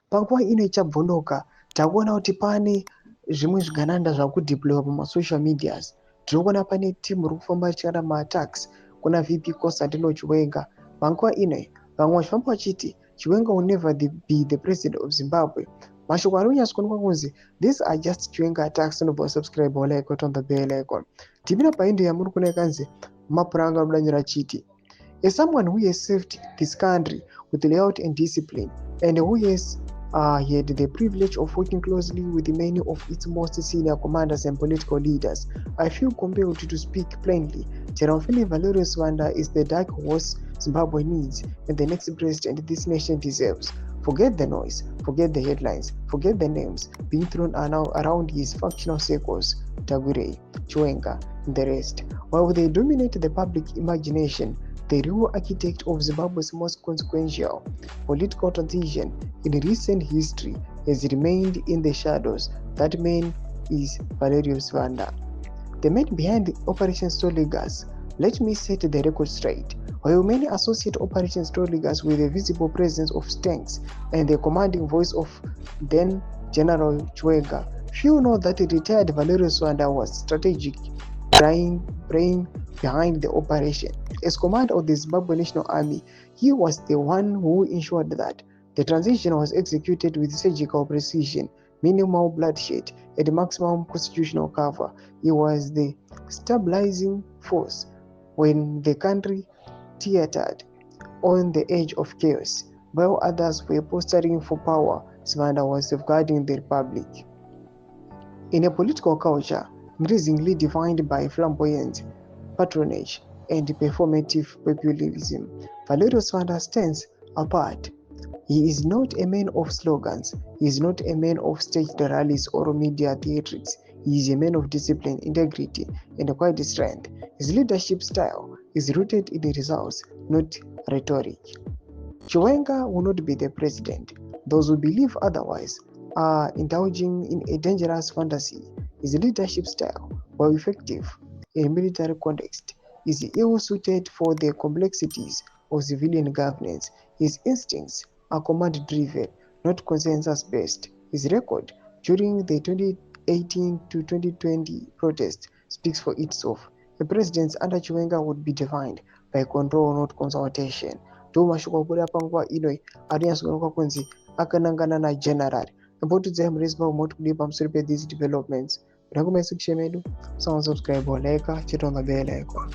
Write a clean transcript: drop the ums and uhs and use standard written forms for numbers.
Panguva ino ichabvunuka takuona kuti pane zvimwe zvigananda zvakudhiployiwa pamasocial medias. Tinoona pane timu rikufamba richiita maatax kuna VP Constantino Chiwenga. Panguva ino vamwe vachifamba vachiti Chiwenga will never be the president of Zimbabwe. Mashoko ari kunyatsoonekwa kunzi these are just Chiwenga attacks. Anobva subscribe like on the bell icon. Timira paindo yamuri kuona ikanzi mapuranga anodanyira chiti as someone who has served this country with layout and discipline, and who has had the privilege of working closely with many of its most senior commanders and political leaders, I feel compelled to speak plainly. General Valerius Wanda is the dark horse Zimbabwe needs and the next president this nation deserves. Forget the noise, forget the headlines, forget the names being thrown around his functional circles, Tagure, Chiwenga, and the rest. While they dominate the public imagination, the real architect of Zimbabwe's most consequential political transition in recent history has remained in the shadows. That man is Valerius Wanda, the man behind Operation Stoligas. Let me set the record straight. While many associate Operation Stoligas with the visible presence of tanks and the commanding voice of then General Chiwenga, few know that retired Valerius Wanda was strategic brain behind the operation. As commander of the Zimbabwe National Army, he was the one who ensured that the transition was executed with surgical precision, minimal bloodshed, and maximum constitutional cover. He was the stabilizing force when the country teetered on the edge of chaos. While others were posturing for power, Wanda was safeguarding the republic. In a political culture increasingly defined by flamboyant patronage and performative populism, Valerius Wanda stands apart. He is not a man of slogans. He is not a man of staged rallies or media theatrics. He is a man of discipline, integrity, and quiet strength. His leadership style is rooted in results, not rhetoric. Chiwenga will not be the president. Those who believe otherwise are indulging in a dangerous fantasy. His leadership style, while effective in military context, is ill-suited for the complexities of civilian governance. His instincts are command-driven, not consensus-based. His record during the 2018 to 2020 protests speaks for itself. The presidents under Chiwenga would be defined by control, not consultation. Mashoko akuda panguva inoi arinyatsoonekwa kunzi akanangana nagenerali. Ambotudza murezva umoti kudii pamusoro pe these developments. Kuti akumai section medu, subscribe, like, chita on the bell icon.